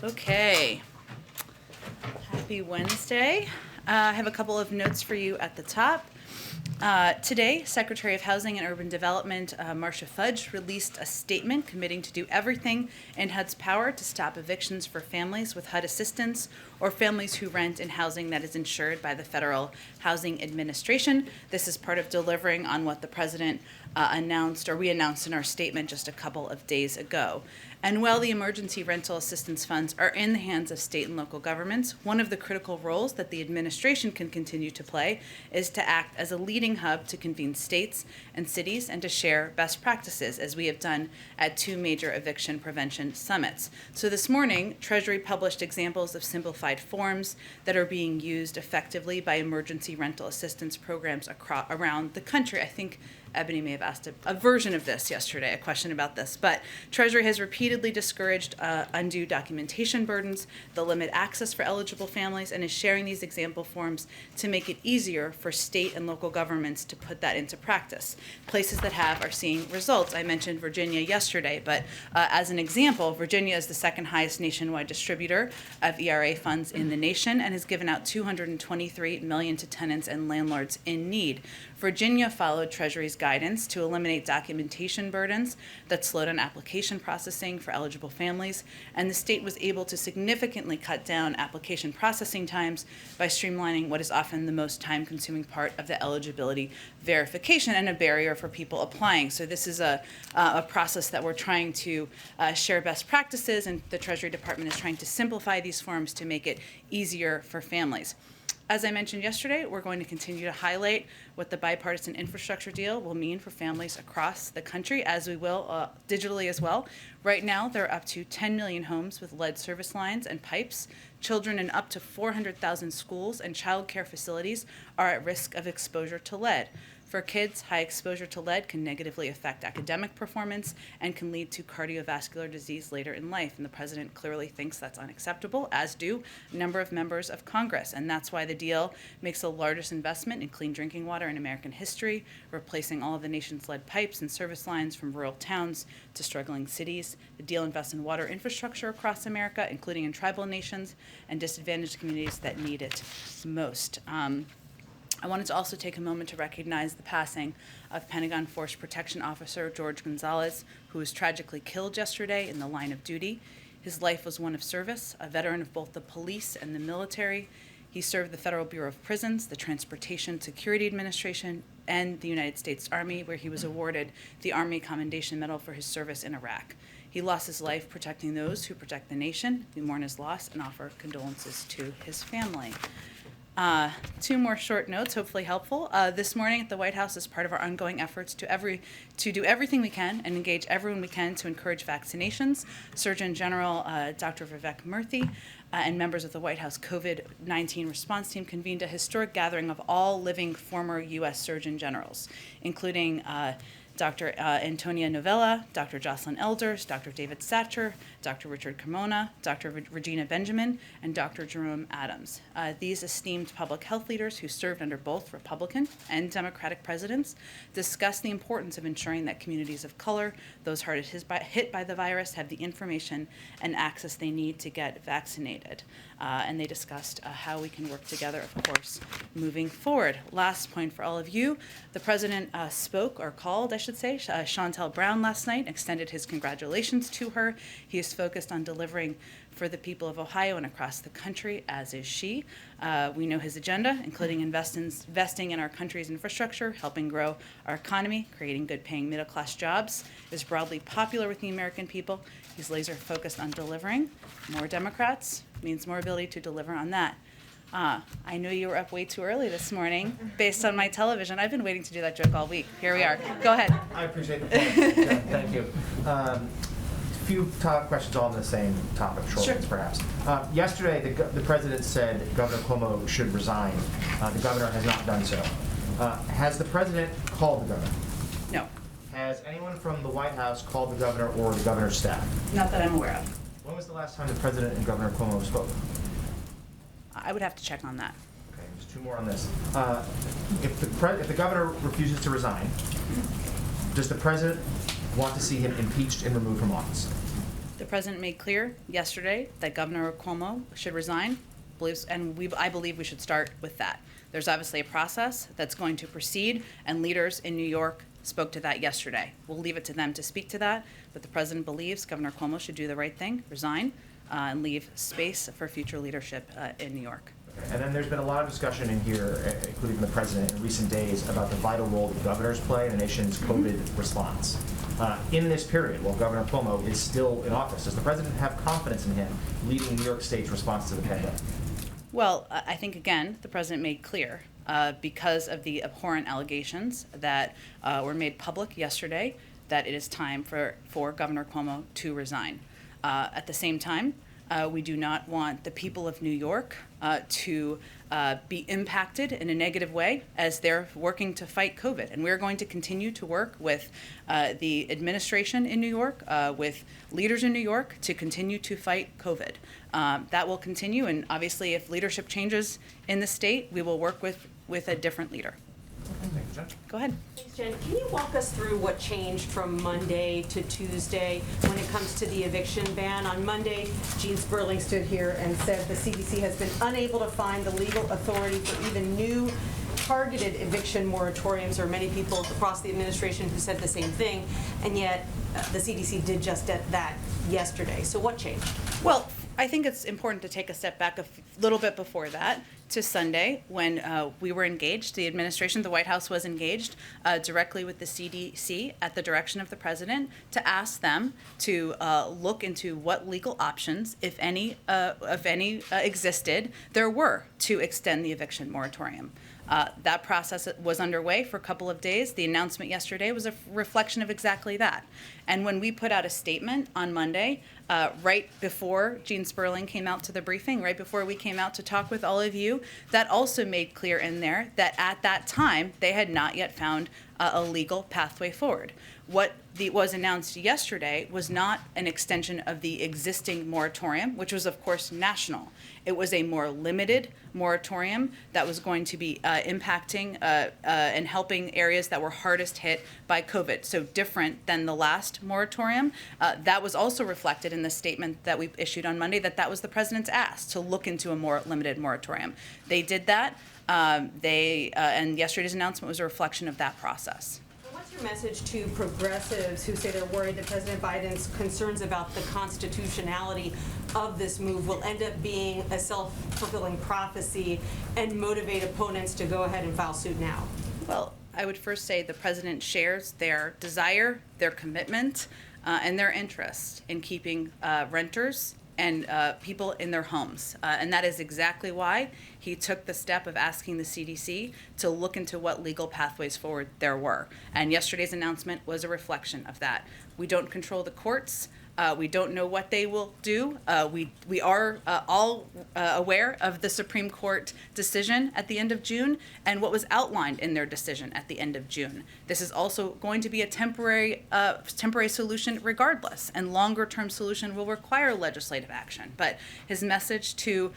Okay. Happy Wednesday. I have a couple of notes for you at the top. Today, Secretary of Housing and Urban Development, Marcia Fudge, released a statement committing to do everything in HUD's power to stop evictions for families with HUD assistance or families who rent in housing that is insured by the Federal Housing Administration. This is part of delivering on what the President we announced in our statement just a couple of days ago. And while the emergency rental assistance funds are in the hands of state and local governments, one of the critical roles that the administration can continue to play is to act as a leading hub to convene states and cities and to share best practices, as we have done at 2 major eviction prevention summits. So this morning, Treasury published examples of simplified forms that are being used effectively by emergency rental assistance programs around the country. I think Ebony may have asked a version of this yesterday, a question about this, but Treasury has repeatedly discouraged undue documentation burdens that limit access for eligible families and is sharing these example forms to make it easier for state and local governments to put that into practice. Places that have are seeing results. I mentioned Virginia yesterday, but as an example, Virginia is the second highest nationwide distributor of ERA funds in the nation and has given out $223 million to tenants and landlords in need. Virginia followed Treasury's guidance to eliminate documentation burdens that slowed down application processing for eligible families, and the state was able to significantly cut down application processing times by streamlining what is often the most time-consuming part of the eligibility verification and a barrier for people applying. So this is a process that we're trying to share best practices, and the Treasury Department is trying to simplify these forms to make it easier for families. As I mentioned yesterday, we're going to continue to highlight what the bipartisan infrastructure deal will mean for families across the country, as we will digitally as well. Right now, there are up to 10 million homes with lead service lines and pipes. Children in up to 400,000 schools and child care facilities are at risk of exposure to lead. For kids, high exposure to lead can negatively affect academic performance and can lead to cardiovascular disease later in life. And the president clearly thinks that's unacceptable, as do a number of members of Congress. And that's why the deal makes the largest investment in clean drinking water in American history, replacing all of the nation's lead pipes and service lines from rural towns to struggling cities. The deal invests in water infrastructure across America, including in tribal nations and disadvantaged communities that need it most. I wanted to also take a moment to recognize the passing of Pentagon Force Protection Officer George Gonzalez, who was tragically killed yesterday in the line of duty. His life was one of service, a veteran of both the police and the military. He served the Federal Bureau of Prisons, the Transportation Security Administration, and the United States Army, where he was awarded the Army Commendation Medal for his service in Iraq. He lost his life protecting those who protect the nation. We mourn his loss and offer condolences to his family. 2 more short notes, hopefully helpful. This morning at the White House, as part of our ongoing efforts to do everything we can and engage everyone we can to encourage vaccinations, Surgeon General Dr. Vivek Murthy and members of the White House COVID-19 response team convened a historic gathering of all living former U.S. Surgeon Generals, including Dr. Antonia Novella, Dr. Jocelyn Elders, Dr. David Satcher, Dr. Richard Carmona, Dr. Regina Benjamin, and Dr. Jerome Adams. These esteemed public health leaders who served under both Republican and Democratic presidents discussed the importance of ensuring that communities of color, those hardest hit by the virus, have the information and access they need to get vaccinated. And they discussed how we can work together, of course, moving forward. Last point for all of you, the president spoke, or called, I should say, Shontel Brown last night, extended his congratulations to her. He is focused on delivering for the people of Ohio and across the country, as is she. We know his agenda, including investing in our country's infrastructure, helping grow our economy, creating good-paying middle-class jobs, is broadly popular with the American people. He's laser-focused on delivering. More Democrats means more ability to deliver on that. I knew you were up way too early this morning based on my television. I've been waiting to do that joke all week. Here we are. Go ahead. I appreciate the point. Yeah, thank you. Few questions all on the same topic, short ones perhaps. Yesterday, the president said Governor Cuomo should resign. The governor has not done so. Has the president called the governor? No. Has anyone from the White House called the governor or the governor's staff? Not that I'm aware of. When was the last time the president and Governor Cuomo spoke? I would have to check on that. Okay, just 2 more on this. If the governor refuses to resign, does the president want to see him impeached and removed from office? The president made clear yesterday that Governor Cuomo should resign, I believe we should start with that. There's obviously a process that's going to proceed, and leaders in New York spoke to that yesterday. We'll leave it to them to speak to that, but the president believes Governor Cuomo should do the right thing, resign, and leave space for future leadership in New York. And then there's been a lot of discussion in here, including from the president in recent days, about the vital role that governors play in the nation's COVID response. In this period, while Governor Cuomo is still in office, does the president have confidence in him leading New York State's response to the pandemic? Well, I think, again, the president made clear, because of the abhorrent allegations that were made public yesterday, that it is time for Governor Cuomo to resign. At the same time, we do not want the people of New York to be impacted in a negative way as they're working to fight COVID. And we're going to continue to work with the administration in New York, with leaders in New York, to continue to fight COVID. That will continue, and obviously if leadership changes in the state, we will work with a different leader. Thank you, Jen. Go ahead. Thanks, Jen. Can you walk us through what changed from Monday to Tuesday when it comes to the eviction ban? On Monday, Gene Sperling stood here and said the CDC has been unable to find the legal authority for even new targeted eviction moratoriums. There are many people across the administration who said the same thing, and yet the CDC did just that yesterday. So what changed? Well, I think it's important to take a step back a little bit before that to Sunday when we were engaged, the administration, the White House was engaged directly with the CDC at the direction of the president to ask them to look into what legal options, if any, existed there were to extend the eviction moratorium. That process was underway for a couple of days. The announcement yesterday was a reflection of exactly that. And when we put out a statement on Monday, right before Gene Sperling came out to the briefing, right before we came out to talk with all of you, that also made clear in there that at that time, they had not yet found a legal pathway forward. What was announced yesterday was not an extension of the existing moratorium, which was, of course, national. It was a more limited moratorium that was going to be impacting and helping areas that were hardest hit by COVID. So different than the last moratorium. That was also reflected in the statement that we issued on Monday, that was the president's ask to look into a more limited moratorium. They did that. And yesterday's announcement was a reflection of that process. What's your message to progressives who say they're worried that President Biden's concerns about the constitutionality of this move will end up being a self-fulfilling prophecy and motivate opponents to go ahead and file suit now? Well, I would first say the president shares their desire, their commitment, and their interest in keeping renters and people in their homes. And that is exactly why he took the step of asking the CDC to look into what legal pathways forward there were. And yesterday's announcement was a reflection of that. We don't control the courts. We don't know what they will do. We are all aware of the Supreme Court decision at the end of June and what was outlined in their decision at the end of June. This is also going to be a temporary solution regardless, and longer-term solution will require legislative action. But his message to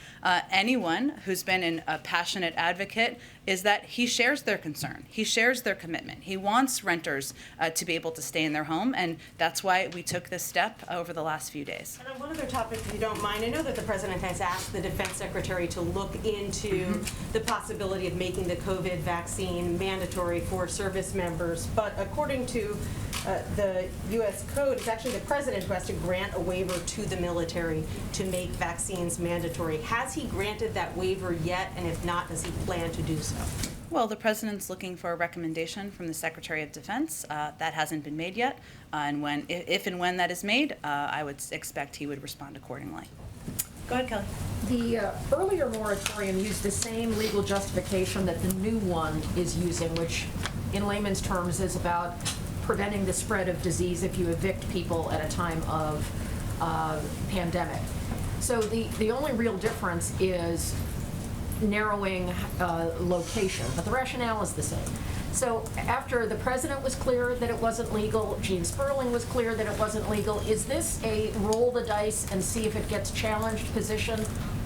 anyone who's been a passionate advocate is that he shares their concern. He shares their commitment. He wants renters to be able to stay in their home, and that's why we took this step over the last few days. And on one other topic, if you don't mind, I know that the president has asked the defense secretary to look into the possibility of making the COVID vaccine mandatory for service members, but according to the U.S. Code, it's actually the president who has to grant a waiver to the military to make vaccines mandatory. Has he granted that waiver yet? And if not, does he plan to do so? Well, the president's looking for a recommendation from the Secretary of Defense. That hasn't been made yet. And if and when that is made, I would expect he would respond accordingly. Go ahead, Kelly. The earlier moratorium used the same legal justification that the new one is using, which in layman's terms is about preventing the spread of disease if you evict people at a time of pandemic. So the only real difference is narrowing location, but the rationale is the same. So after the president was clear that it wasn't legal, Gene Sperling was clear that it wasn't legal, is this a roll the dice and see if it gets challenged position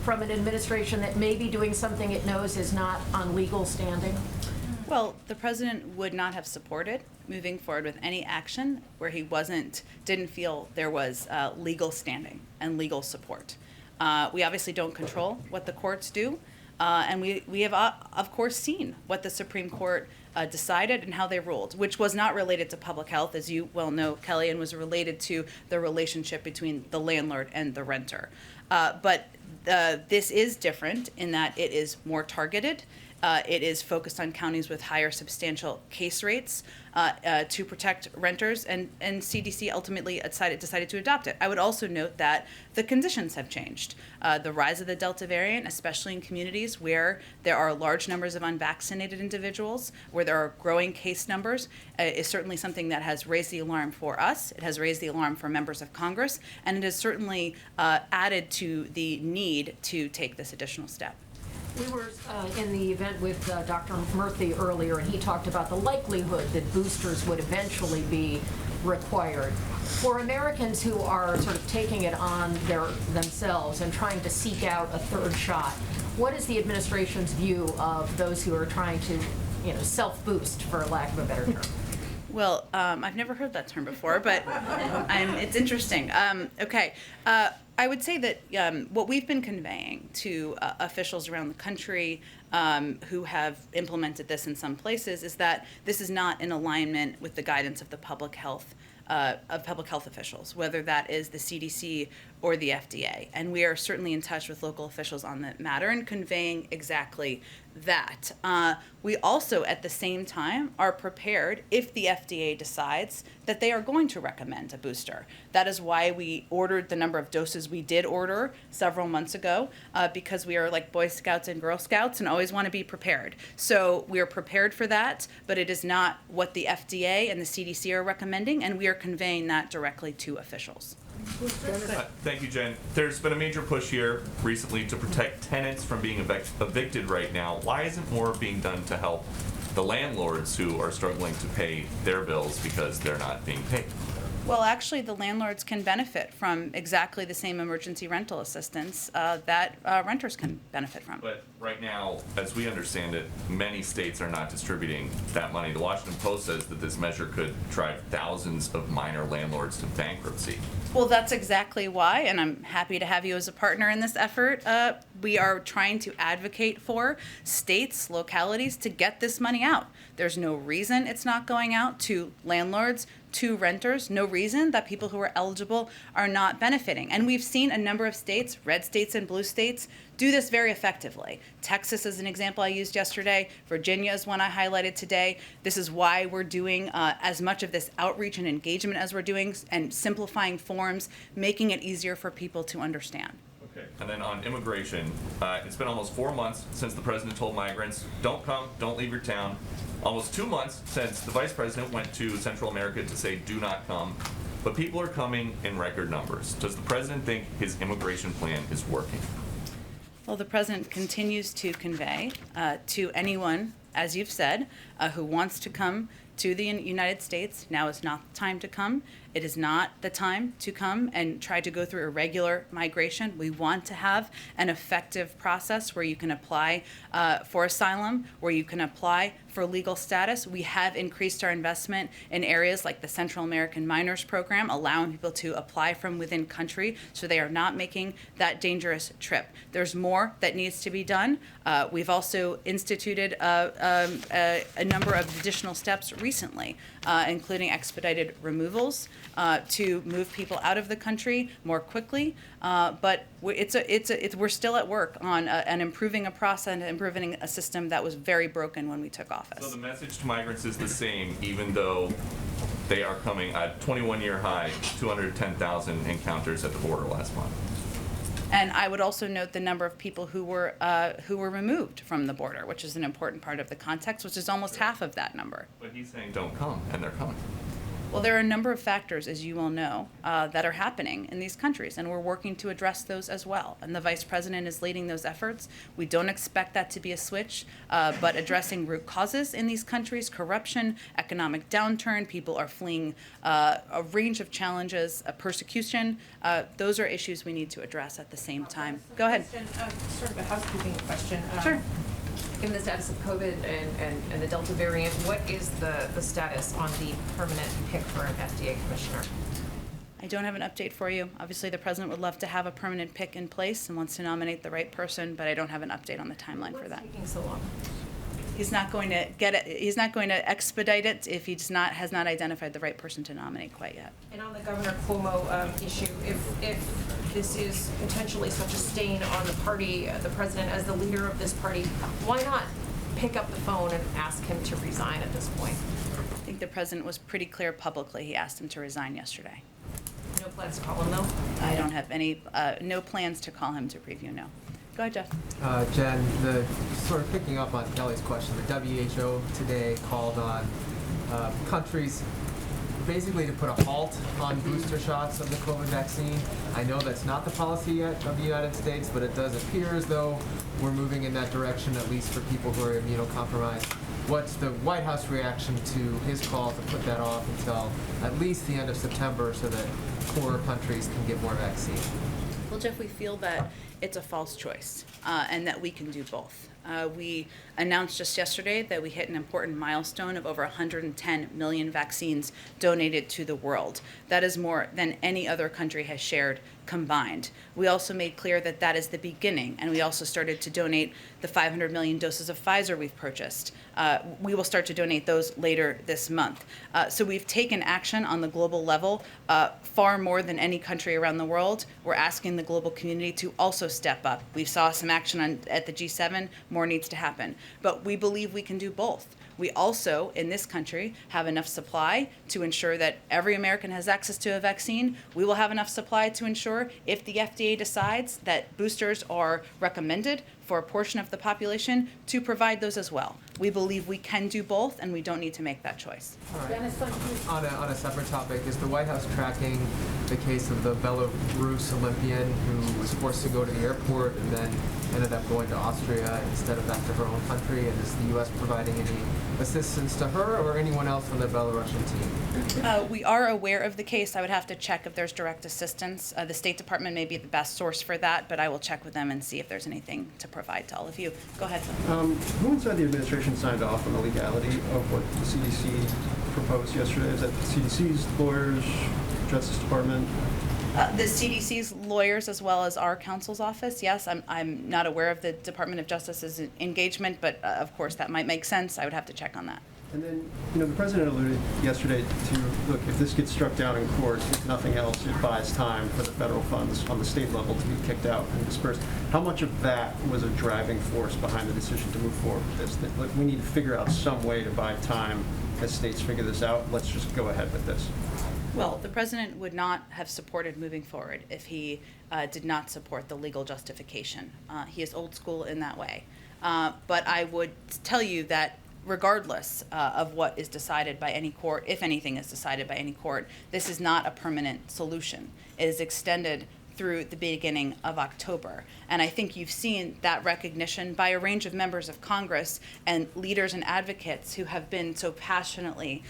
from an administration that may be doing something it knows is not on legal standing? Well, the president would not have supported moving forward with any action where he didn't feel there was legal standing and legal support. We obviously don't control what the courts do, and we have, of course, seen what the Supreme Court decided and how they ruled, which was not related to public health, as you well know, Kelly, and was related to the relationship between the landlord and the renter. But this is different in that it is more targeted. It is focused on counties with higher substantial case rates to protect renters, and CDC ultimately decided to adopt it. I would also note that the conditions have changed. The rise of the Delta variant, especially in communities where there are large numbers of unvaccinated individuals, where there are growing case numbers, is certainly something that has raised the alarm for us. It has raised the alarm for members of Congress, and it has certainly added to the need to take this additional step. We were in the event with Dr. Murthy earlier, and he talked about the likelihood that boosters would eventually be required. For Americans who are sort of taking it on themselves and trying to seek out a third shot, what is the administration's view of those who are trying to, self-boost, for lack of a better term? Well, I've never heard that term before, but it's interesting. Okay. I would say that what we've been conveying to officials around the country who have implemented this in some places is that this is not in alignment with the guidance of the public health officials, whether that is the CDC or the FDA. And we are certainly in touch with local officials on that matter and conveying exactly that. We also, at the same time, are prepared if the FDA decides that they are going to recommend a booster. That is why we ordered the number of doses we did order several months ago, because we are like Boy Scouts and Girl Scouts and always want to be prepared. So we are prepared for that, but it is not what the FDA and the CDC are recommending, and we are conveying that directly to officials. Thank you, Jen. There's been a major push here recently to protect tenants from being evicted right now. Why isn't more being done to help the landlords who are struggling to pay their bills because they're not being paid? Well, actually, the landlords can benefit from exactly the same emergency rental assistance that renters can benefit from. But right now, as we understand it, many states are not distributing that money. The Washington Post says that this measure could drive thousands of minor landlords to bankruptcy. Well, that's exactly why, and I'm happy to have you as a partner in this effort. We are trying to advocate for states, localities to get this money out. There's no reason it's not going out to landlords, to renters, no reason that people who are eligible are not benefiting. And we've seen a number of states, red states and blue states, do this very effectively. Texas is an example I used yesterday. Virginia is one I highlighted today. This is why we're doing as much of this outreach and engagement as we're doing, and simplifying forms, making it easier for people to understand. Okay. And then on immigration, it's been almost 4 months since the president told migrants, don't come, don't leave your town. Almost 2 months since the vice president went to Central America to say, do not come. But people are coming in record numbers. Does the president think his immigration plan is working? Well, the president continues to convey to anyone, as you've said, who wants to come to the United States, now is not the time to come. It is not the time to come and try to go through irregular migration. We want to have an effective process where you can apply for asylum, where you can apply for legal status. We have increased our investment in areas like the Central American Minors Program, allowing people to apply from within country so they are not making that dangerous trip. There's more that needs to be done. We've also instituted a number of additional steps recently, including expedited removals to move people out of the country more quickly. But we're still at work on improving a process and improving a system that was very broken when we took office. So the message to migrants is the same, even though they are coming at 21-year high, 210,000 encounters at the border last month. And I would also note the number of people who were removed from the border, which is an important part of the context, which is almost half of that number. But he's saying don't come, and they're coming. Well, there are a number of factors, as you all know, that are happening in these countries, and we're working to address those as well. And the vice president is leading those efforts. We don't expect that to be a switch, but addressing root causes in these countries, corruption, economic downturn, people are fleeing a range of challenges, persecution. Those are issues we need to address at the same time. Go ahead. Sort of a housekeeping question. Sure. Given the status of COVID and the Delta variant, what is the status on the permanent pick for an FDA commissioner? I don't have an update for you. Obviously, the president would love to have a permanent pick in place and wants to nominate the right person, but I don't have an update on the timeline for that. What's taking so long? He's not going to get it. He's not going to expedite it if he has not identified the right person to nominate quite yet. And on the Governor Cuomo issue, if this is potentially such a stain on the party, the president as the leader of this party, why not pick up the phone and ask him to resign at this point? I think the president was pretty clear publicly. He asked him to resign yesterday. No plans to call him, though? I don't have any, no plans to call him to preview, no. Go ahead, Jeff. Jen, sort of picking up on Kelly's question, the WHO today called on countries basically to put a halt on booster shots of the COVID vaccine. I know that's not the policy yet of the United States, but it does appear as though we're moving in that direction, at least for people who are immunocompromised. What's the White House reaction to his call to put that off until at least the end of September so that poorer countries can get more vaccine? Well, Jeff, we feel that it's a false choice and that we can do both. We announced just yesterday that we hit an important milestone of over 110 million vaccines donated to the world. That is more than any other country has shared combined. We also made clear that that is the beginning, and we also started to donate the 500 million doses of Pfizer we've purchased. We will start to donate those later this month. So we've taken action on the global level far more than any country around the world. We're asking the global community to also step up. We saw some action at the G7. More needs to happen. But we believe we can do both. We also, in this country, have enough supply to ensure that every American has access to a vaccine. We will have enough supply to ensure if the FDA decides that boosters are recommended for a portion of the population, to provide those as well. We believe we can do both, and we don't need to make that choice. All right. On a separate topic, is the White House tracking the case of the Belarus Olympian who was forced to go to the airport and then ended up going to Austria instead of back to her own country? And is the U.S. providing any assistance to her or anyone else on the Belarusian team? We are aware of the case. I would have to check if there's direct assistance. The State Department may be the best source for that, but I will check with them and see if there's anything to provide to all of you. Go ahead. Who inside the administration signed off on the legality of what the CDC proposed yesterday? Is that the CDC's lawyers, Justice Department? The CDC's lawyers, as well as our counsel's office. Yes, I'm not aware of the Department of Justice's engagement, but of course that might make sense. I would have to check on that. And then, the president alluded yesterday to, look, if this gets struck down in court, if nothing else, it buys time for the federal funds on the state level to be kicked out and dispersed. How much of that was a driving force behind the decision to move forward with this? That, look, we need to figure out some way to buy time as states figure this out. Let's just go ahead with this. Well, the president would not have supported moving forward if he did not support the legal justification. He is old school in that way. But I would tell you that regardless of what is decided by any court, if anything is decided by any court, this is not a permanent solution. It is extended through the beginning of October. And I think you've seen that recognition by a range of members of Congress and leaders and advocates who have been so passionately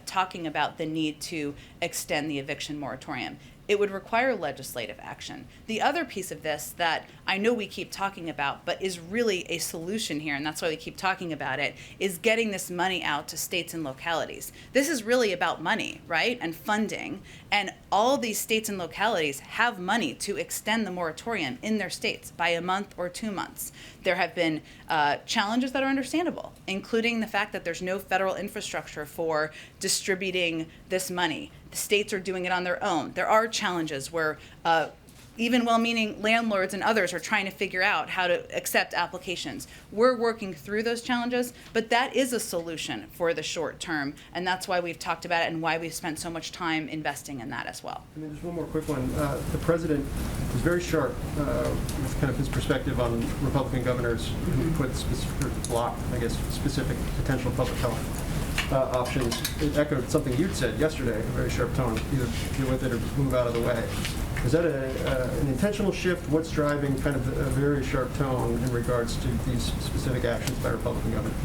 talking about the need to extend the eviction moratorium. It would require legislative action. The other piece of this that I know we keep talking about, but is really a solution here, and that's why we keep talking about it, is getting this money out to states and localities. This is really about money, right, and funding. And all these states and localities have money to extend the moratorium in their states by a month or 2 months. There have been challenges that are understandable, including the fact that there's no federal infrastructure for distributing this money. The states are doing it on their own. There are challenges where even well-meaning landlords and others are trying to figure out how to accept applications. We're working through those challenges, but that is a solution for the short term, and that's why we've talked about it and why we've spent so much time investing in that as well. And then just one more quick one. The president was very sharp with kind of his perspective on Republican governors who put block, specific potential public health options. It echoed something you'd said yesterday, a very sharp tone, either deal with it or move out of the way. Is that an intentional shift? What's driving kind of a very sharp tone in regards to these specific actions by Republican governors?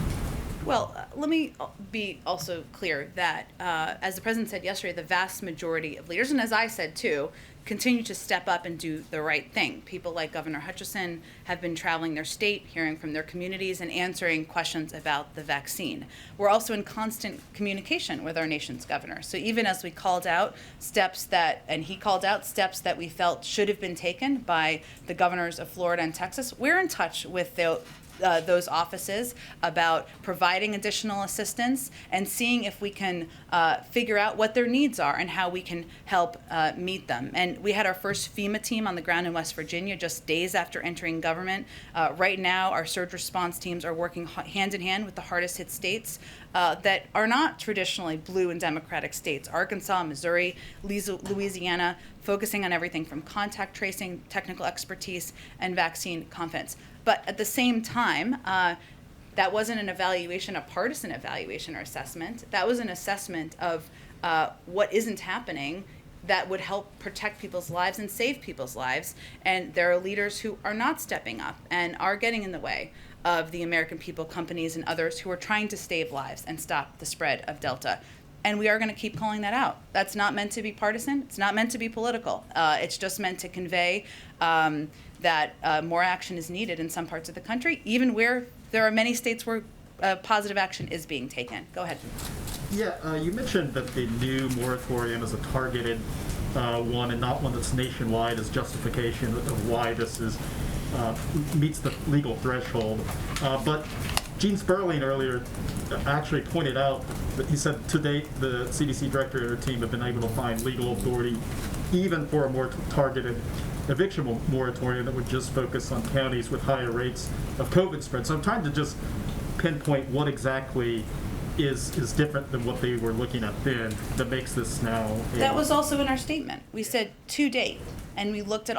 Well, let me be also clear that, as the president said yesterday, the vast majority of leaders, and as I said too, continue to step up and do the right thing. People like Governor Hutchison have been traveling their state, hearing from their communities, and answering questions about the vaccine. We're also in constant communication with our nation's governor. So even as we called out steps that, and he called out steps that we felt should have been taken by the governors of Florida and Texas, we're in touch with those offices about providing additional assistance and seeing if we can figure out what their needs are and how we can help meet them. And we had our first FEMA team on the ground in West Virginia just days after entering government. Right now, our surge response teams are working hand in hand with the hardest hit states that are not traditionally blue and Democratic states: Arkansas, Missouri, Louisiana, focusing on everything from contact tracing, technical expertise, and vaccine confidence. But at the same time, that wasn't an evaluation, a partisan evaluation or assessment. That was an assessment of what isn't happening that would help protect people's lives and save people's lives. And there are leaders who are not stepping up and are getting in the way of the American people, companies, and others who are trying to save lives and stop the spread of Delta. And we are going to keep calling that out. That's not meant to be partisan. It's not meant to be political. It's just meant to convey that more action is needed in some parts of the country, even where there are many states where positive action is being taken. Go ahead. Yeah, you mentioned that the new moratorium is a targeted one and not one that's nationwide as justification of why this is meets the legal threshold. But Gene Sperling earlier actually pointed out that he said to date the CDC director and her team have been able to find legal authority even for a more targeted eviction moratorium that would just focus on counties with higher rates of COVID spread. So I'm trying to just pinpoint what exactly is different than what they were looking at then that makes this now. That was also in our statement. We said to date, and we looked at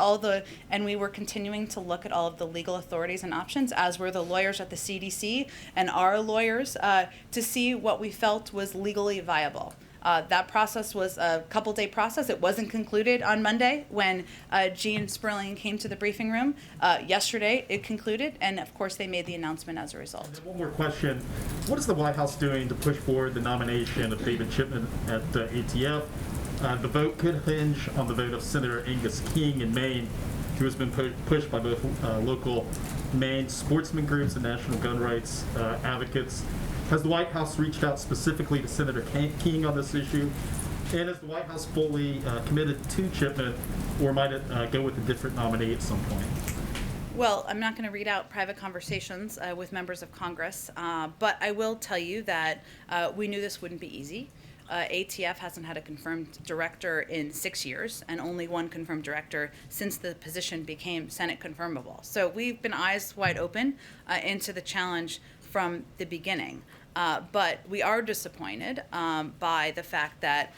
and we were continuing to look at all of the legal authorities and options, as were the lawyers at the CDC and our lawyers, to see what we felt was legally viable. That process was a couple-day process. It wasn't concluded on Monday when Gene Sperling came to the briefing room. Yesterday, it concluded, and of course, they made the announcement as a result. And then one more question. What is the White House doing to push forward the nomination of David Chipman at ATF? The vote could hinge on the vote of Senator Angus King in Maine, who has been pushed by both local Maine sportsman groups and national gun rights advocates. Has the White House reached out specifically to Senator King on this issue? And is the White House fully committed to Chipman, or might it go with a different nominee at some point? Well, I'm not going to read out private conversations with members of Congress, but I will tell you that we knew this wouldn't be easy. ATF hasn't had a confirmed director in 6 years, and only one confirmed director since the position became Senate confirmable. So we've been eyes wide open into the challenge from the beginning. But we are disappointed by the fact that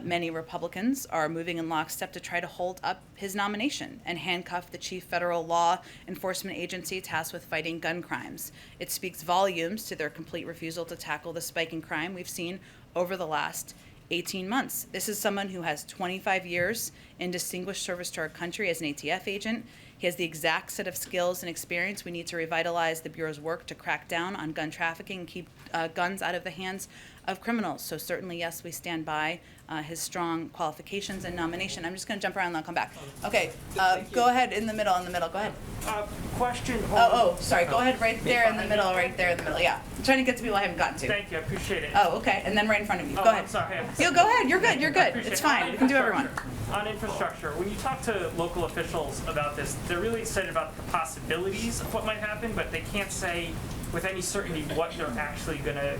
many Republicans are moving in lockstep to try to hold up his nomination and handcuff the chief federal law enforcement agency tasked with fighting gun crimes. It speaks volumes to their complete refusal to tackle the spiking crime we've seen over the last 18 months. This is someone who has 25 years in distinguished service to our country as an ATF agent. He has the exact set of skills and experience we need to revitalize the Bureau's work to crack down on gun trafficking and keep guns out of the hands of criminals. So certainly, yes, we stand by his strong qualifications and nomination. I'm just going to jump around and I'll come back. Okay, go ahead in the middle, Go ahead. Question. Sorry. Go ahead right there in the middle, Yeah. I'm trying to get to people I haven't gotten to. Thank you, I appreciate it. Oh, okay. And then right in front of you. Go ahead. I'm sorry. Go ahead. You're good. Appreciate It's it. fine. We can do everyone. On infrastructure, when you talk to local officials about this, they're really excited about the possibilities of what might happen, but they can't say with any certainty what they're actually going to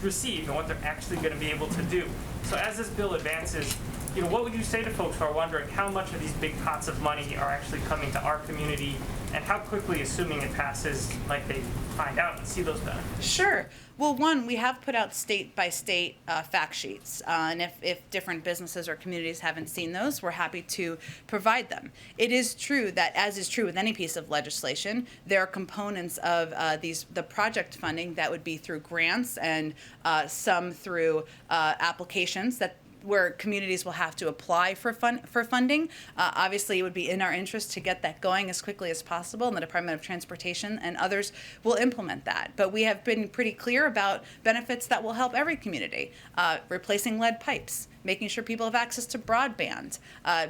receive and what they're actually going to be able to do. So as this bill advances, what would you say to folks who are wondering how much of these big pots of money are actually coming to our community, and how quickly, assuming it passes, might they find out and see those benefits? Sure. Well, one, we have put out state-by-state fact sheets, and if different businesses or communities haven't seen those, we're happy to provide them. It is true that, as is true with any piece of legislation, there are components of the project funding that would be through grants and some through applications that where communities will have to apply for funding. Obviously, it would be in our interest to get that going as quickly as possible, and the Department of Transportation and others will implement that. But we have been pretty clear about benefits that will help every community, replacing lead pipes, making sure people have access to broadband,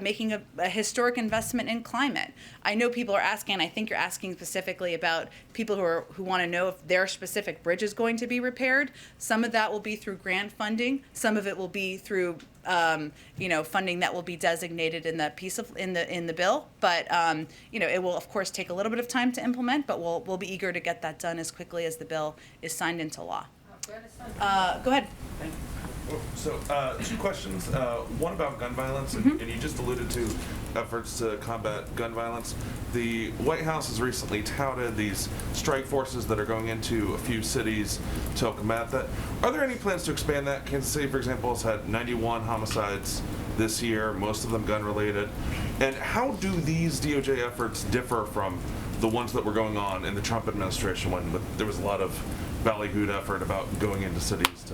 making a historic investment in climate. I know people are asking, and I think you're asking specifically about people who want to know if their specific bridge is going to be repaired. Some of that will be through grant funding. Some of it will be through funding that will be designated in the in the bill. But it will of course take a little bit of time to implement. But we'll be eager to get that done as quickly as the bill is signed into law. Go ahead. So, two questions. One about gun violence, and you just alluded to efforts to combat gun violence. The White House has recently touted these strike forces that are going into a few cities to help combat that. Are there any plans to expand that? Kansas City, for example, has had 91 homicides this year, most of them gun-related. And how do these DOJ efforts differ from the ones that were going on in the Trump administration when there was a lot of ballyhooed effort about going into cities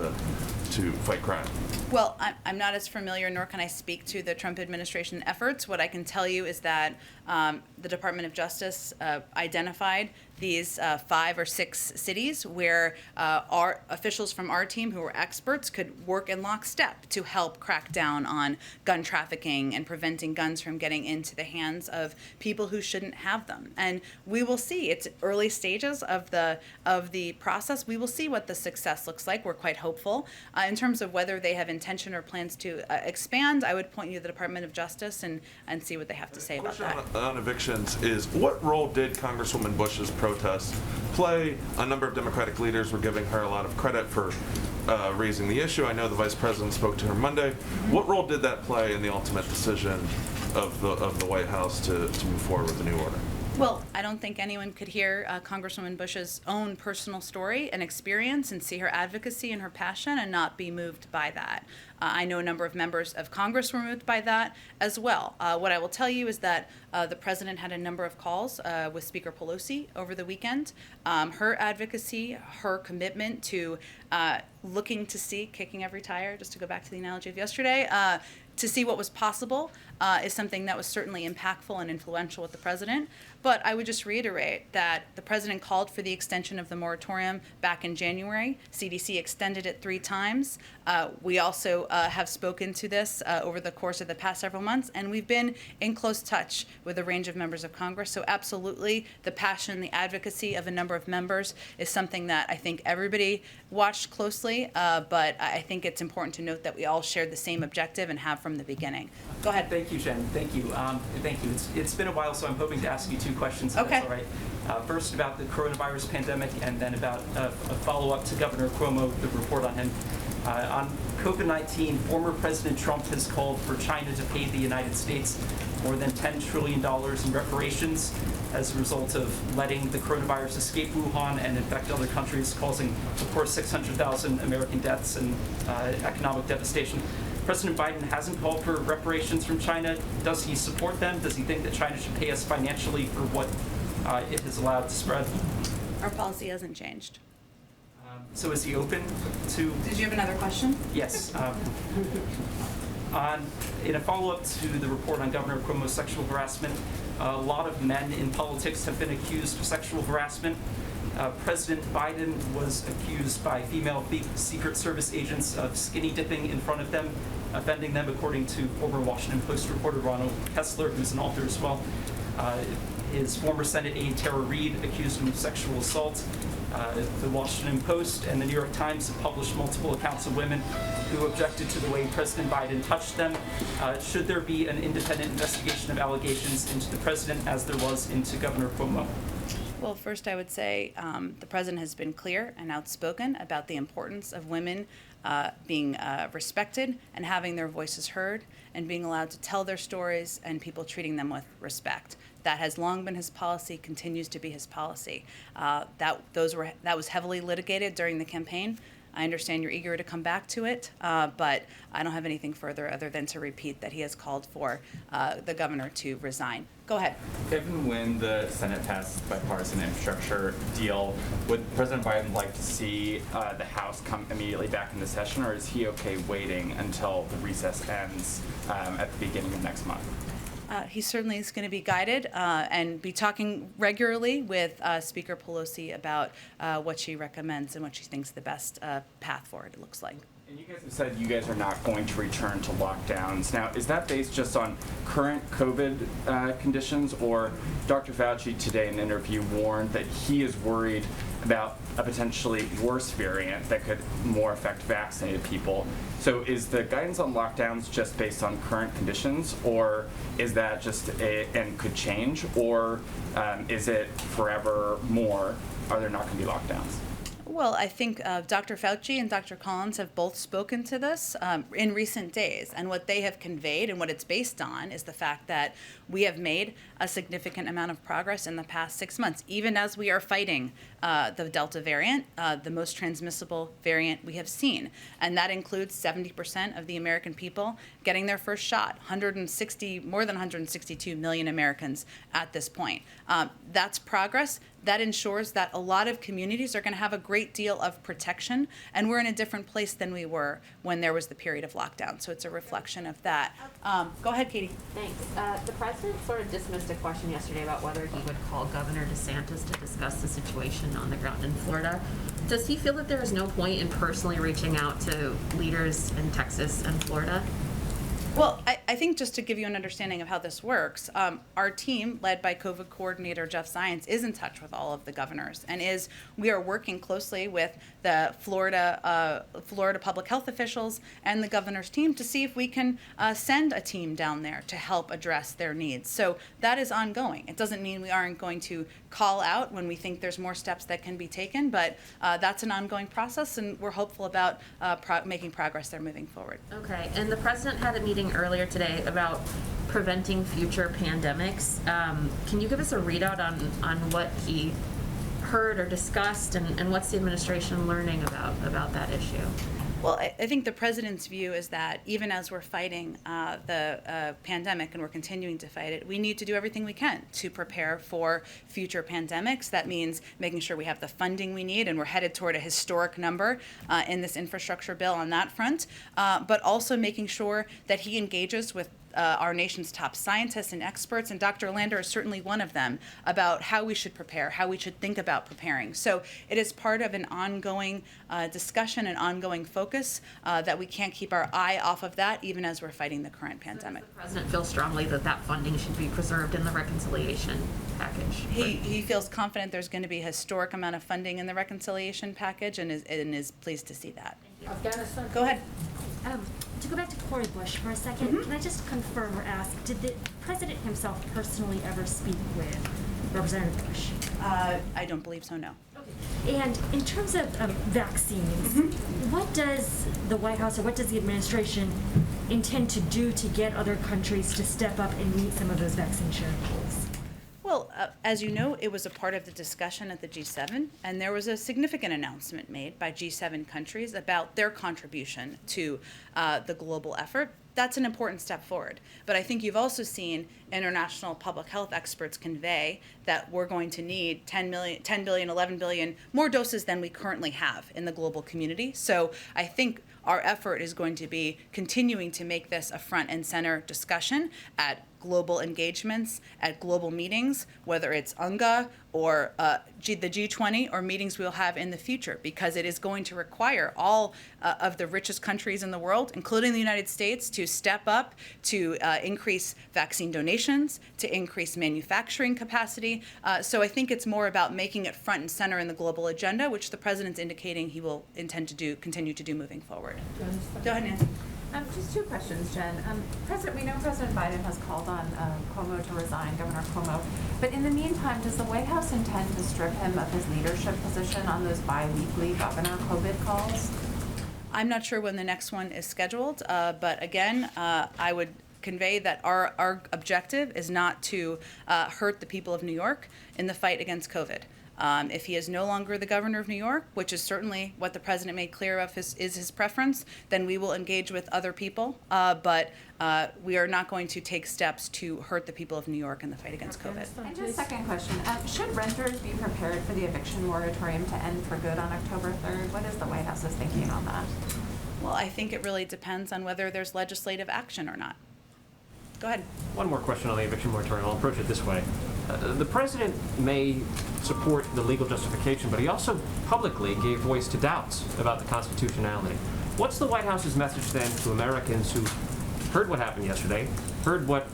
to fight crime? Well, I'm not as familiar, nor can I speak to the Trump administration efforts. What I can tell you is that the Department of Justice identified these 5 or 6 cities where our officials from our team who are experts could work in lockstep to help crack down on gun trafficking and preventing guns from getting into the hands of people who shouldn't have them. And we will see. It's early stages of the process. We will see what the success looks like. We're quite hopeful. In terms of whether they have intention or plans to expand, I would point you to the Department of Justice and see what they have to say about that. On evictions is, what role did Congresswoman Bush's protests play? A number of Democratic leaders were giving her a lot of credit for raising the issue. I know the Vice President spoke to her Monday. What role did that play in the ultimate decision of the White House to move forward with the new order? Well, I don't think anyone could hear Congresswoman Bush's own personal story and experience and see her advocacy and her passion and not be moved by that. I know a number of members of Congress were moved by that as well. What I will tell you is that the president had a number of calls with Speaker Pelosi over the weekend. Her advocacy, her commitment to looking to see, kicking every tire, just to go back to the analogy of yesterday, to see what was possible is something that was certainly impactful and influential with the president. But I would just reiterate that the president called for the extension of the moratorium back in January. CDC extended it 3 times. We also have spoken to this over the course of the past several months, and we've been in close touch with a range of members of Congress. So absolutely, the passion, the advocacy of a number of members is something that I think everybody watched closely, but I think it's important to note that we all shared the same objective and have from the beginning. Go ahead. Thank you, Jen. Thank you. Thank you. It's been a while, so I'm hoping to ask you 2 questions, if Okay. that's all right. First about the coronavirus pandemic, and then about a follow-up to Governor Cuomo, the report on him. On COVID-19, former President Trump has called for China to pay the United States more than $10 trillion in reparations as a result of letting the coronavirus escape Wuhan and infect other countries, causing, of course, 600,000 American deaths and economic devastation. President Biden hasn't called for reparations from China. Does he support them? Does he think that China should pay us financially for what it has allowed to spread? Our policy hasn't changed. So is he open to? Did you have another question? Yes. In a follow-up to the report on Governor Cuomo's sexual harassment, a lot of men in politics have been accused of sexual harassment. President Biden was accused by female Secret Service agents of skinny dipping in front of them, offending them, according to former Washington Post reporter Ronald Kessler, who's an author as well. His former Senate aide Tara Reid accused him of sexual assault. The Washington Post and the New York Times have published multiple accounts of women who objected to the way President Biden touched them. Should there be an independent investigation of allegations into the president as there was into Governor Cuomo? Well, first I would say the president has been clear and outspoken about the importance of women being respected and having their voices heard and being allowed to tell their stories and people treating them with respect. That has long been his policy, continues to be his policy. That was heavily litigated during the campaign. I understand you're eager to come back to it, but I don't have anything further other than to repeat that he has called for the governor to resign. Go ahead. If and when the Senate passes bipartisan infrastructure deal, would President Biden like to see the House come immediately back into session, or is he okay waiting until the recess ends at the beginning of next month? He certainly is going to be guided and be talking regularly with Speaker Pelosi about what she recommends and what she thinks the best path forward looks like. And you guys have said you guys are not going to return to lockdowns. Now, is that based just on current COVID conditions, or Dr. Fauci today in an interview warned that he is worried about a potentially worse variant that could more affect vaccinated people? So is the guidance on lockdowns just based on current conditions, or is that just and could change, or is it forever more? Are there not going to be lockdowns? Well, I think Dr. Fauci and Dr. Collins have both spoken to this in recent days, and what they have conveyed and what it's based on is the fact that we have made a significant amount of progress in the past 6 months, even as we are fighting the Delta variant, the most transmissible variant we have seen. And that includes 70% of the American people getting their first shot, more than 162 million Americans at this point. That's progress. That ensures that a lot of communities are going to have a great deal of protection, and we're in a different place than we were when there was the period of lockdown. So it's a reflection of that. Go ahead, Katie. Thanks. The president sort of dismissed a question yesterday about whether he would call Governor DeSantis to discuss the situation on the ground in Florida. Does he feel that there is no point in personally reaching out to leaders in Texas and Florida? Well, I think just to give you an understanding of how this works, our team, led by COVID coordinator Jeff Zients, is in touch with all of the governors, and we are working closely with the Florida public health officials and the governor's team to see if we can send a team down there to help address their needs. So that is ongoing. It doesn't mean we aren't going to call out when we think there's more steps that can be taken, but that's an ongoing process, and we're hopeful about making progress there moving forward. Okay, and the president had a meeting earlier today about preventing future pandemics. Can you give us a readout on what he heard or discussed, and what's the administration learning about that issue? Well, I think the president's view is that even as we're fighting the pandemic and we're continuing to fight it, we need to do everything we can to prepare for future pandemics. That means making sure we have the funding we need, and we're headed toward a historic number in this infrastructure bill on that front, but also making sure that he engages with our nation's top scientists and experts, and Dr. Lander is certainly one of them, about how we should prepare, how we should think about preparing. So it is part of an ongoing discussion and ongoing focus that we can't keep our eye off of that even as we're fighting the current pandemic. So does the president feel strongly that funding should be preserved in the reconciliation package? He feels confident there's going to be a historic amount of funding in the reconciliation package, and is pleased to see that. Afghanistan. Go ahead. To go back to Cori Bush for a second, can I just confirm or ask, did the president himself personally ever speak with Representative Bush? I don't believe so, no. Okay. And in terms of vaccines, what does the White House or what does the administration intend to do to get other countries to step up and meet some of those vaccine sharing goals? Well, as you know, it was a part of the discussion at the G7, and there was a significant announcement made by G7 countries about their contribution to the global effort. That's an important step forward. But I think you've also seen international public health experts convey that we're going to need 10 billion, 11 billion more doses than we currently have in the global community. So I think our effort is going to be continuing to make this a front and center discussion at global engagements, at global meetings, whether it's UNGA or the G20 or meetings we'll have in the future, because it is going to require all of the richest countries in the world, including the United States, to step up, to increase vaccine donations, to increase manufacturing capacity. So I think it's more about making it front and center in the global agenda, which the president's indicating he will intend to do, continue to do moving forward. Go ahead, Nancy. Just two questions, Jen. We know President Biden has called on Cuomo to resign, Governor Cuomo. But in the meantime, does the White House intend to strip him of his leadership position on those bi-weekly governor COVID calls? I'm not sure when the next one is scheduled, but again, I would convey that our objective is not to hurt the people of New York in the fight against COVID. If he is no longer the governor of New York, which is certainly what the president made clear of is his preference, then we will engage with other people. But we are not going to take steps to hurt the people of New York in the fight against COVID. And just second question, should renters be prepared for the eviction moratorium to end for good on October 3rd? What is the White House's thinking on that? Well, I think it really depends on whether there's legislative action or not. Go ahead. One more question on the eviction moratorium. I'll approach it this way. The president may support the legal justification, but he also publicly gave voice to doubts about the constitutionality. What's the White House's message then to Americans who heard what happened yesterday, heard what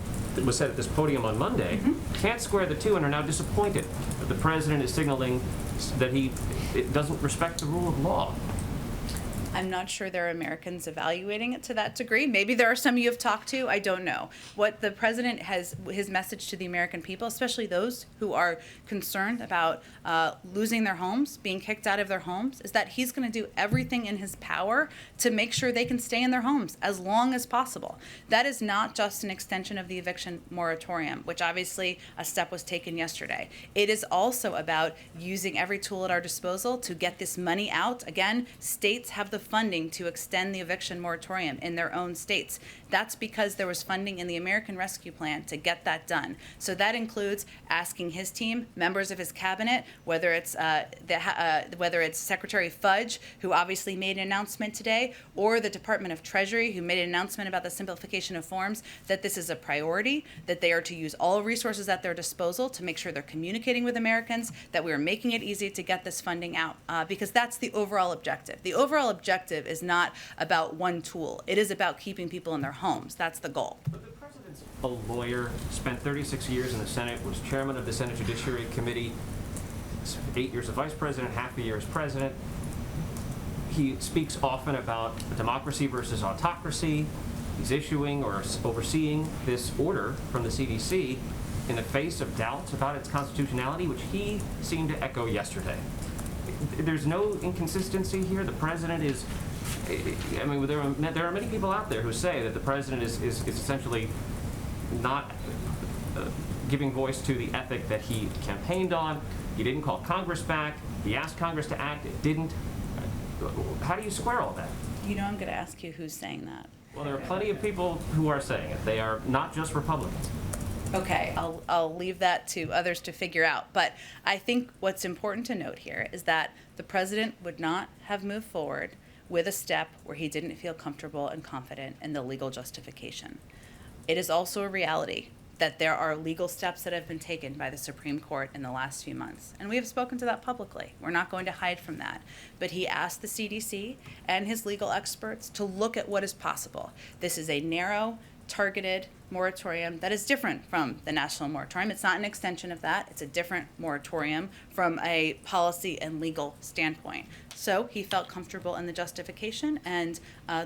was said at this podium on Monday, can't square the two, and are now disappointed that the president is signaling that he doesn't respect the rule of law? I'm not sure there are Americans evaluating it to that degree. Maybe there are some you have talked to. I don't know. What the president has, his message to the American people, especially those who are concerned about losing their homes, being kicked out of their homes, is that he's going to do everything in his power to make sure they can stay in their homes as long as possible. That is not just an extension of the eviction moratorium, which obviously a step was taken yesterday. It is also about using every tool at our disposal to get this money out. Again, states have the funding to extend the eviction moratorium in their own states. That's because there was funding in the American Rescue Plan to get that done. So that includes asking his team, members of his cabinet, whether it's Secretary Fudge, who obviously made an announcement today, or the Department of Treasury, who made an announcement about the simplification of forms, that this is a priority, that they are to use all resources at their disposal to make sure they're communicating with Americans, that we are making it easy to get this funding out, because that's the overall objective. The overall objective is not about one tool. It is about keeping people in their homes. That's the goal. But the president's a lawyer, spent 36 years in the Senate, was chairman of the Senate Judiciary Committee, 8 years as vice president, half a year as president. He speaks often about democracy versus autocracy. He's issuing or overseeing this order from the CDC in the face of doubts about its constitutionality, which he seemed to echo yesterday. There's no inconsistency here. The president is, I mean, there are many people out there who say that the president is essentially not giving voice to the ethic that he campaigned on. He didn't call Congress back. He asked Congress to act. It didn't. How do you square all that? You know, I'm going to ask you who's saying that. Well, there are plenty of people who are saying it. They are not just Republicans. Okay, I'll leave that to others to figure out. But I think what's important to note here is that the president would not have moved forward with a step where he didn't feel comfortable and confident in the legal justification. It is also a reality that there are legal steps that have been taken by the Supreme Court in the last few months. And we have spoken to that publicly. We're not going to hide from that. But he asked the CDC and his legal experts to look at what is possible. This is a narrow, targeted moratorium that is different from the national moratorium. It's not an extension of that. It's a different moratorium from a policy and legal standpoint. So he felt comfortable in the justification and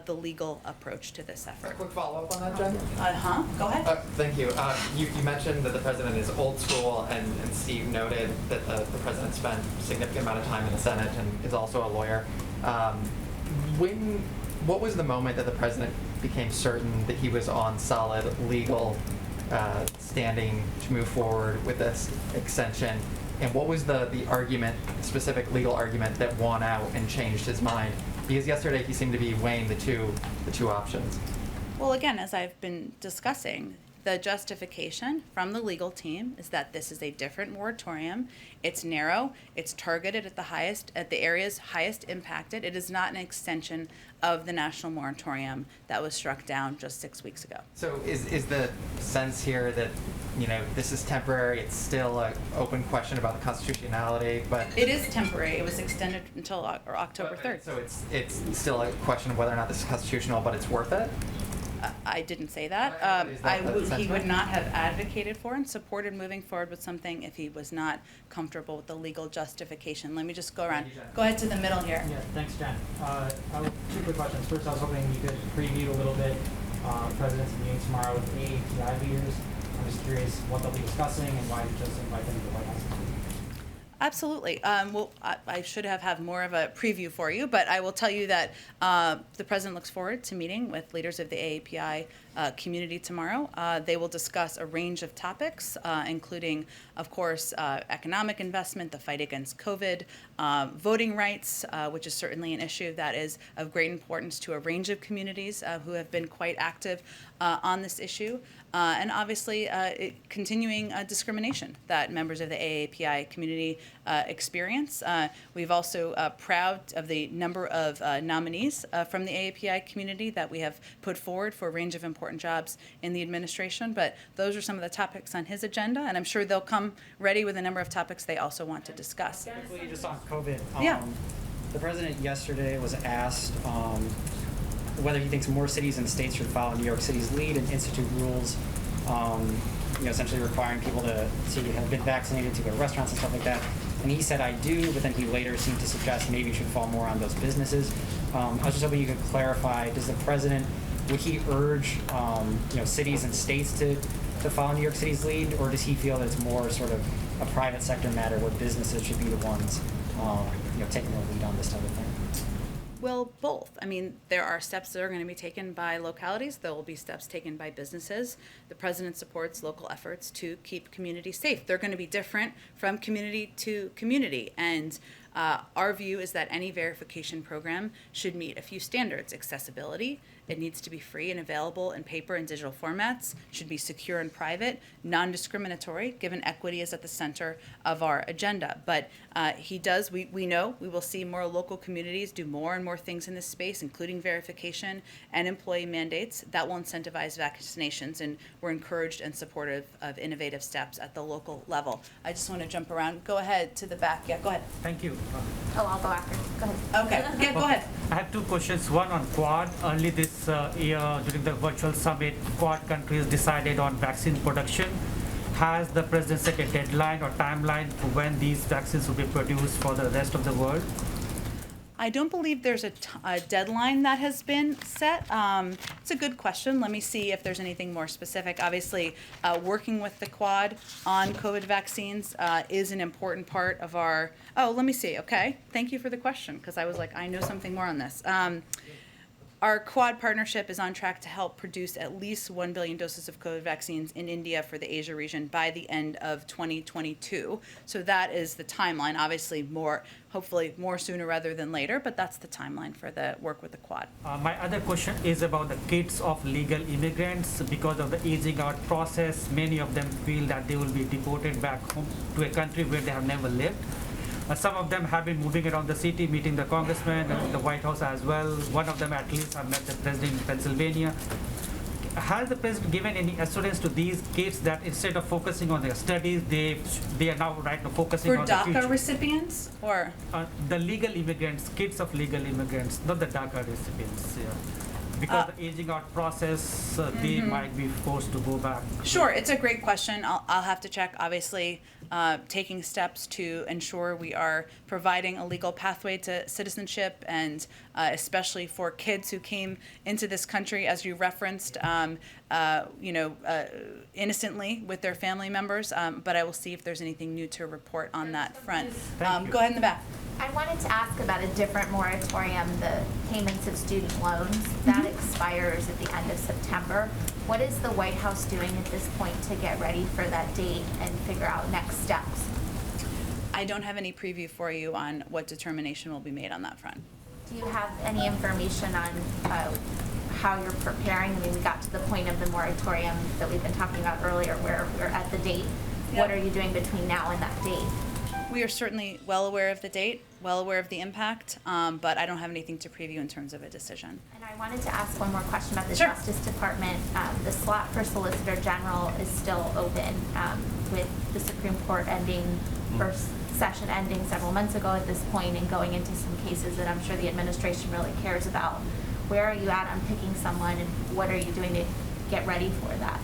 the legal approach to this effort. A quick follow-up on that, Jen? Go ahead. Thank you. You mentioned that the president is old school, and Steve noted that the president spent a significant amount of time in the Senate and is also a lawyer. What was the moment that the president became certain that he was on solid legal standing to move forward with this extension? And what was the argument, specific legal argument, that won out and changed his mind? Because yesterday he seemed to be weighing the two options. Well, again, as I've been discussing, the justification from the legal team is that this is a different moratorium. It's narrow. It's targeted at the areas highest impacted. It is not an extension of the national moratorium that was struck down just 6 weeks ago. So is the sense here that, you know, this is temporary? It's still an open question about the constitutionality, but It is temporary. It was extended until October 3rd. So it's still a question of whether or not this is constitutional, but it's worth it? I didn't say that. Is that the He sentiment? would not have advocated for and supported moving forward with something if he was not comfortable with the legal justification. Let me just go around. Go ahead to the middle here. Yeah, thanks, Jen. Two quick questions. First, I was hoping you could preview a little bit the president's meeting tomorrow with AAPI leaders. I'm just curious what they'll be discussing and why you chose to invite them to the White House. Absolutely. Well, I should have more of a preview for you, but I will tell you that the president looks forward to meeting with leaders of the AAPI community tomorrow. They will discuss a range of topics, including, of course, economic investment, the fight against COVID, voting rights, which is certainly an issue that is of great importance to a range of communities who have been quite active on this issue, and obviously continuing discrimination that members of the AAPI community experience. We've also proud of the number of nominees from the AAPI community that we have put forward for a range of important jobs in the administration, but those are some of the topics on his agenda, and I'm sure they'll come ready with a number of topics they also want to discuss. Quickly, just on COVID. Yeah. The president yesterday was asked whether he thinks more cities and states should follow New York City's lead and institute rules, essentially requiring people to have been vaccinated to go to restaurants and stuff like that. And he said, I do, but then he later seemed to suggest maybe it should fall more on those businesses. I was just hoping you could clarify, does the president, would he urge, cities and states to follow New York City's lead, or does he feel that it's more sort of a private sector matter where businesses should be the ones, taking the lead on this type of thing? Well, both. I mean, there are steps that are going to be taken by localities. There will be steps taken by businesses. The president supports local efforts to keep communities safe. They're going to be different from community to community. And our view is that any verification program should meet a few standards. Accessibility. It needs to be free and available in paper and digital formats, should be secure and private, non-discriminatory, given equity is at the center of our agenda. But we know we will see more local communities do more and more things in this space, including verification and employee mandates that will incentivize vaccinations, and we're encouraged and supportive of innovative steps at the local level. I just want to jump around. Go ahead to the back. Yeah, go ahead. Thank you. I'll go after. Go ahead. Okay, yeah, go ahead. I have two questions. One on Quad. Early this year, during the virtual summit, Quad countries decided on vaccine production. Has the president set a deadline or timeline for when these vaccines will be produced for the rest of the world? I don't believe there's a deadline that has been set. It's a good question. Let me see if there's anything more specific. Obviously, working with the Quad on COVID vaccines is an important part of our, let me see. Okay, thank you for the question, because I was like, I know something more on this. Our Quad partnership is on track to help produce at least 1 billion doses of COVID vaccines in India for the Asia region by the end of 2022. So that is the timeline. Obviously, hopefully more sooner rather than later, but that's the timeline for the work with the Quad. My other question is about the kids of legal immigrants. Because of the aging out process, many of them feel that they will be deported back home to a country where they have never lived. Some of them have been moving around the city, meeting the congressman and the White House as well. One of them at least have met the president in Pennsylvania. Has the president given any assurance to these kids that instead of focusing on their studies, they are now focusing on the future? For DACA recipients, or? The legal immigrants, kids of legal immigrants, not the DACA recipients. Yeah. Because the aging out process, they might be forced to go back. Sure, it's a great question. I'll have to check. Obviously, taking steps to ensure we are providing a legal pathway to citizenship, and especially for kids who came into this country, as you referenced, innocently with their family members. But I will see if there's anything new to report on that front. Go ahead in the back. I wanted to ask about a different moratorium, the payments of student loans. That expires at the end of September. What is the White House doing at this point to get ready for that date and figure out next steps? I don't have any preview for you on what determination will be made on that front. Do you have any information on how you're preparing? I mean, we got to the point of the moratorium that we've been talking about earlier where we're at the date. Yep. What are you doing between now and that date? We are certainly well aware of the date, well aware of the impact, but I don't have anything to preview in terms of a decision. And I wanted to ask one more question about the Sure. Justice Department. The slot for Solicitor General is still open with the Supreme Court first session ending several months ago at this point and going into some cases that I'm sure the administration really cares about. Where are you at on picking someone, and what are you doing to get ready for that?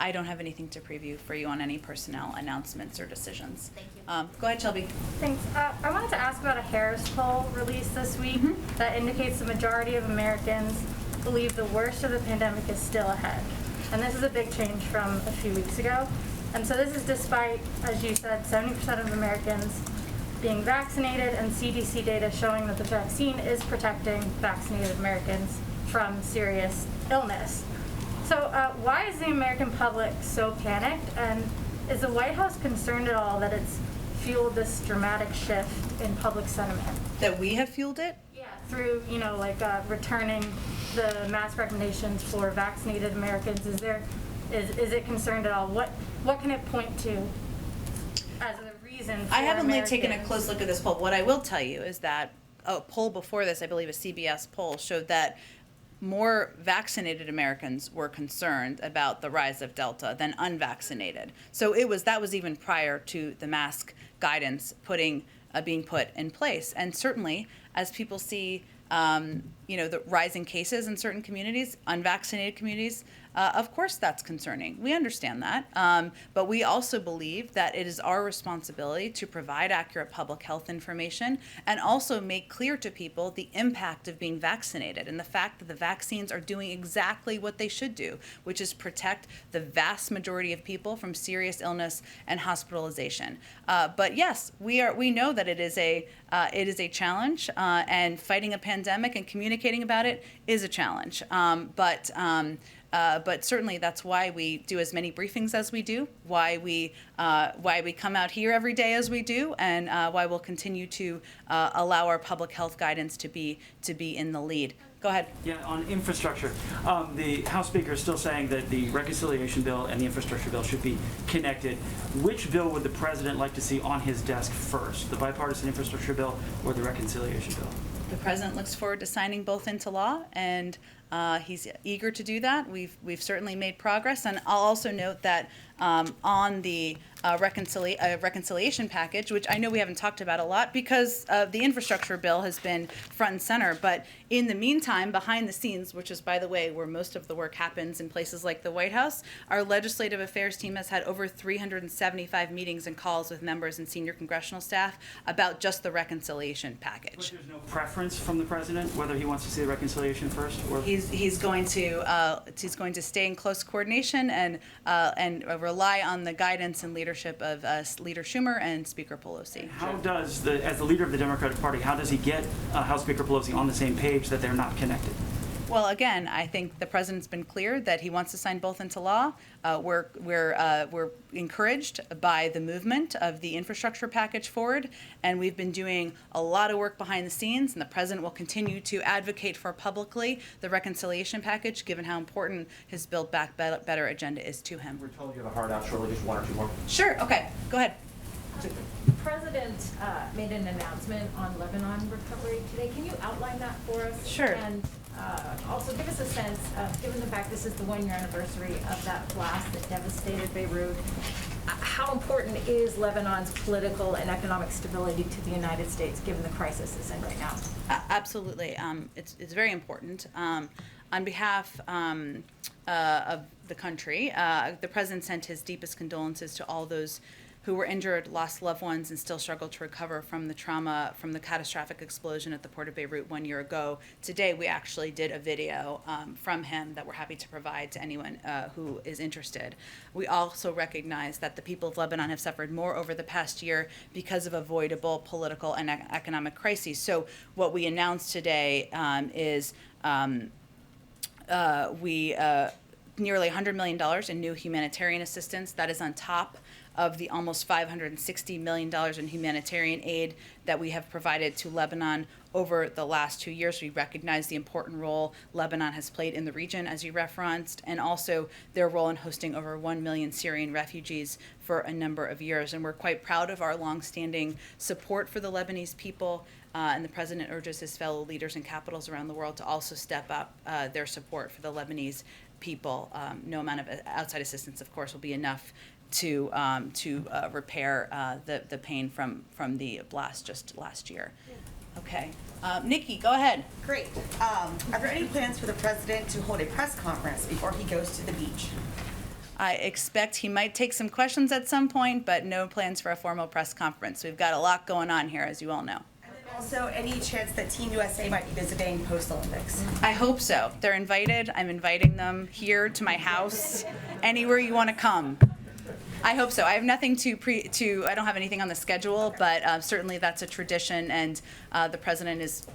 I don't have anything to preview for you on any personnel announcements or decisions. Thank you. Go ahead, Shelby. Thanks. I wanted to ask about a Harris poll released this week that indicates the majority of Americans believe the worst of the pandemic is still ahead. And this is a big change from a few weeks ago. And so this is despite, as you said, 70% of Americans being vaccinated and CDC data showing that the vaccine is protecting vaccinated Americans from serious illness. So why is the American public so panicked? And is the White House concerned at all that it's fueled this dramatic shift in public sentiment? That we have fueled it? Yeah, through, returning the mask recommendations for vaccinated Americans. Is it concerned at all? What can it point to as a reason for I haven't Americans? taken a close look at this poll. What I will tell you is that a poll before this, I believe a CBS poll, showed that more vaccinated Americans were concerned about the rise of Delta than unvaccinated. So that was even prior to the mask guidance being put in place. And certainly, as people see, the rising cases in certain communities, unvaccinated communities, of course that's concerning. We understand that. But we also believe that it is our responsibility to provide accurate public health information and also make clear to people the impact of being vaccinated and the fact that the vaccines are doing exactly what they should do, which is protect the vast majority of people from serious illness and hospitalization. But yes, we know that it is a challenge, and fighting a pandemic and communicating about it is a challenge. But certainly that's why we do as many briefings as we do, why we come out here every day as we do, and why we'll continue to allow our public health guidance to be in the lead. Go ahead. Yeah, on infrastructure, the House Speaker is still saying that the reconciliation bill and the infrastructure bill should be connected. Which bill would the president like to see on his desk first, the bipartisan infrastructure bill or the reconciliation bill? The president looks forward to signing both into law, and he's eager to do that. We've certainly made progress, and I'll also note that on the reconciliation package, which I know we haven't talked about a lot because the infrastructure bill has been front and center, but in the meantime, behind the scenes, which is, by the way, where most of the work happens in places like the White House, our legislative affairs team has had over 375 meetings and calls with members and senior congressional staff about just the reconciliation package. But there's no preference from the president whether he wants to see the reconciliation first, or he's going to stay in close coordination and rely on the guidance and leadership of Leader Schumer and Speaker Pelosi. How does as the leader of the Democratic Party, how does he get House Speaker Pelosi on the same page that they're not connected? Well, again, I think the president's been clear that he wants to sign both into law. We're encouraged by the movement of the infrastructure package forward, and we've been doing a lot of work behind the scenes, and the president will continue to advocate for publicly the reconciliation package, given how important his Build Back Better agenda is to him. We're told you have a hard out, Shirley. Just one or two more. Sure. Okay. Go ahead. The president made an announcement on Lebanon recovery today. Can you outline that for us? Sure. And also give us a sense, given the fact this is the one-year anniversary of that blast that devastated Beirut, how important is Lebanon's political and economic stability to the United States, given the crisis it's in right now? Absolutely. It's very important. On behalf of the country, the president sent his deepest condolences to all those who were injured, lost loved ones, and still struggle to recover from the trauma from the catastrophic explosion at the port of Beirut 1 year ago. Today, we actually did a video from him that we're happy to provide to anyone who is interested. We also recognize that the people of Lebanon have suffered more over the past year because of avoidable political and economic crises. So what we announced today is nearly $100 million in new humanitarian assistance. That is on top of the almost $560 million in humanitarian aid that we have provided to Lebanon over the last 2 years. We recognize the important role Lebanon has played in the region, as you referenced, and also their role in hosting over 1 million Syrian refugees for a number of years. And we're quite proud of our longstanding support for the Lebanese people, and the president urges his fellow leaders in capitals around the world to also step up their support for the Lebanese people. No amount of outside assistance, of course, will be enough to repair the pain from the blast just last year. Okay. Nikki, go ahead. Great. Are there any plans for the president to hold a press conference before he goes to the beach? I expect he might take some questions at some point, but no plans for a formal press conference. We've got a lot going on here, as you all know. And then also, any chance that Team USA might be visiting post-Olympics? I hope so. They're invited. I'm inviting them here to my house, anywhere you want to come. I hope so. I have nothing I don't have anything on the schedule, but certainly that's a tradition, and the president is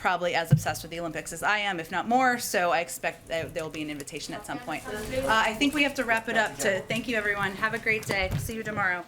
probably as obsessed with the Olympics as I am, if not more, so I expect that there will be an invitation at some point. I think we have to wrap it up to thank you, everyone. Have a great day. See you tomorrow.